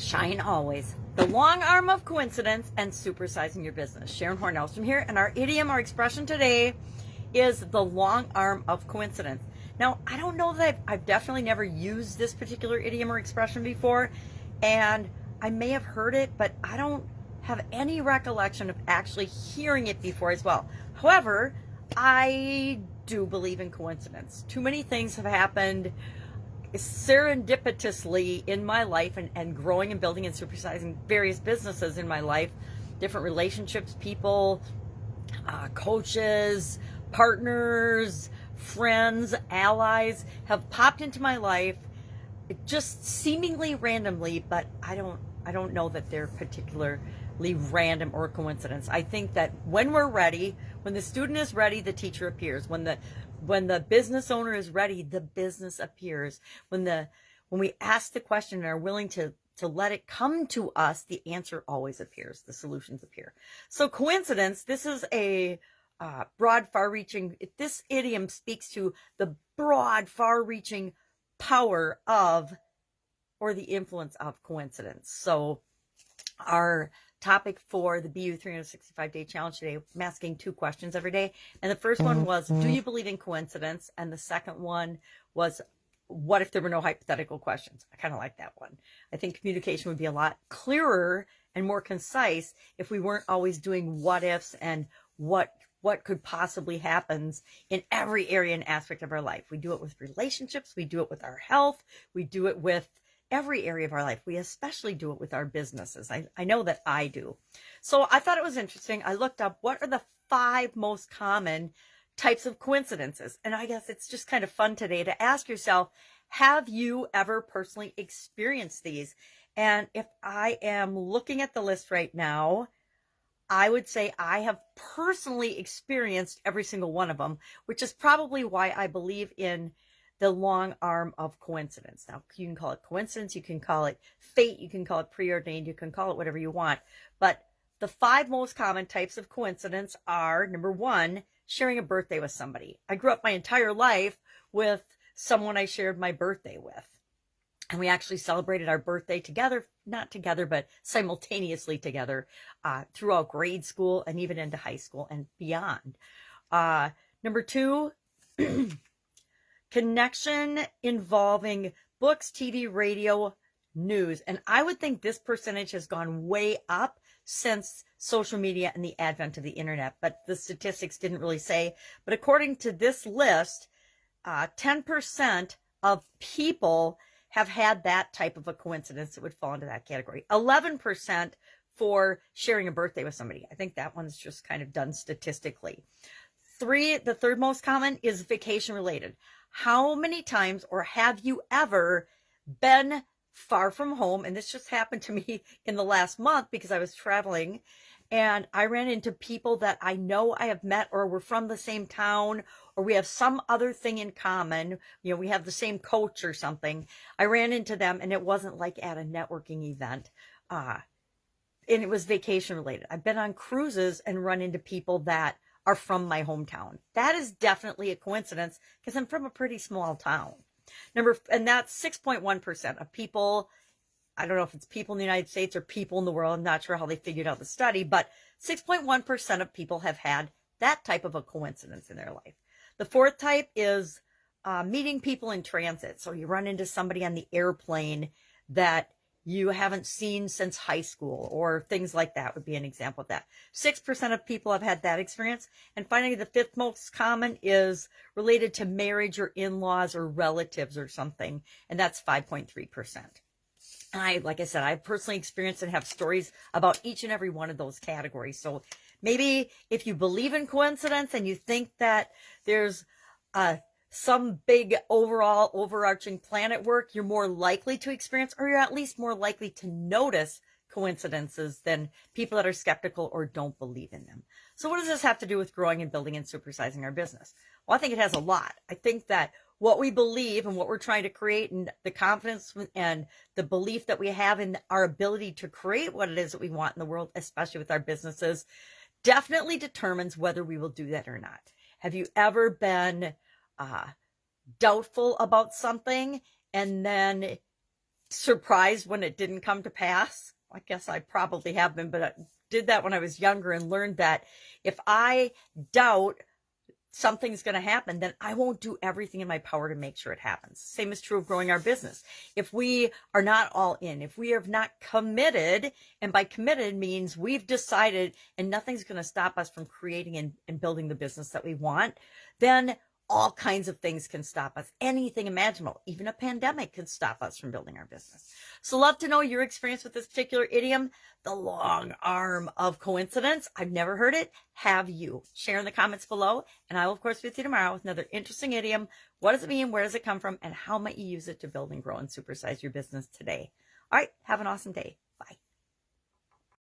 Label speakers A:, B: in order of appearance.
A: Shine always. The long arm of coincidence and supersizing your business. Sharon Horne-Ellstrom here, and our idiom, our expression today is the long arm of coincidence. Now, I don't know that I've definitely never used this particular idiom or expression before, and I may have heard it, but I don't have any recollection of actually hearing it before as well. However, I do believe in coincidence. Too many things have happened serendipitously in my life and growing and building and supersizing various businesses in my life, different relationships, people, coaches, partners, friends, allies have popped into my life just seemingly randomly, but I don't know that they're particularly random or coincidence. I think that when we're ready, when the student is ready, the teacher appears. When the business owner is ready, the business appears. When we ask the question and are willing to let it come to us, the answer always appears. The solutions appear. So coincidence, this is a broad, far-reaching, this idiom speaks to the broad, far-reaching power of, or the influence of coincidence. So our topic for the BU 365-day challenge today, I'm asking 2 questions every day. And the first one was, do you believe in coincidence? And the second one was, what if there were no hypothetical questions? I kind of like that one. I think communication would be a lot clearer and more concise if we weren't always doing what ifs and what could possibly happen in every area and aspect of our life. We do it with relationships. We do it with our health. We do it with every area of our life. We especially do it with our businesses. I know that I do. So I thought it was interesting. I looked up what are the 5 most common types of coincidences. And I guess it's just kind of fun today to ask yourself, have you ever personally experienced these? And if I am looking at the list right now, I would say I have personally experienced every single one of them, which is probably why I believe in the long arm of coincidence. Now, you can call it coincidence, you can call it fate, you can call it preordained, you can call it whatever you want. But the 5 most common types of coincidence are, number 1, sharing a birthday with somebody. I grew up my entire life with someone I shared my birthday with. And we actually celebrated our birthday together, not together, but simultaneously together throughout grade school and even into high school and beyond. Number 2, connection involving books, TV, radio, news. And I would think this percentage has gone way up since social media and the advent of the internet, but the statistics didn't really say. But according to this list, 10% of people have had that type of a coincidence that would fall into that category. 11% for sharing a birthday with somebody. I think that one's just kind of done statistically. The third most common is vacation related. How many times, or have you ever been far from home? And this just happened to me in the last month because I was traveling and I ran into people that I know I have met or we're from the same town or we have some other thing in common. You know, we have the same coach or something. I ran into them and it wasn't like at a networking event. And it was vacation related. I've been on cruises and run into people that are from my hometown. That is definitely a coincidence because I'm from a pretty small town. And that's 6.1% of people. I don't know if it's people in the United States or people in the world. I'm not sure how they figured out the study, but 6.1% of people have had that type of a coincidence in their life. The 4th type is meeting people in transit. So you run into somebody on the airplane that you haven't seen since high school or things like that would be an example of that. 6% of people have had that experience. And finally, the 5th most common is related to marriage or in-laws or relatives or something. And that's 5.3%. And like I said, I've personally experienced and have stories about each and every one of those categories. So maybe if you believe in coincidence and you think that there's some big overall overarching plan at work, you're more likely to experience, or you're at least more likely to notice coincidences than people that are skeptical or don't believe in them. So what does this have to do with growing and building and supersizing our business? Well, I think it has a lot. I think that what we believe and what we're trying to create and the confidence and the belief that we have in our ability to create what it is that we want in the world, especially with our businesses, definitely determines whether we will do that or not. Have you ever been doubtful about something and then surprised when it didn't come to pass? I guess I probably have been, but I did that when I was younger and learned that if I doubt something's going to happen, then I won't do everything in my power to make sure it happens. Same is true of growing our business. If we are not all in, if we have not committed, and by committed means we've decided and nothing's going to stop us from creating and building the business that we want, then all kinds of things can stop us. Anything imaginable, even a pandemic can stop us from building our business. So love to know your experience with this particular idiom, the long arm of coincidence. I've never heard it. Have you? Share in the comments below, and I will of course be with you tomorrow with another interesting idiom. What does it mean? Where does it come from? And how might you use it to build and grow and supersize your business today? All right, have an awesome day.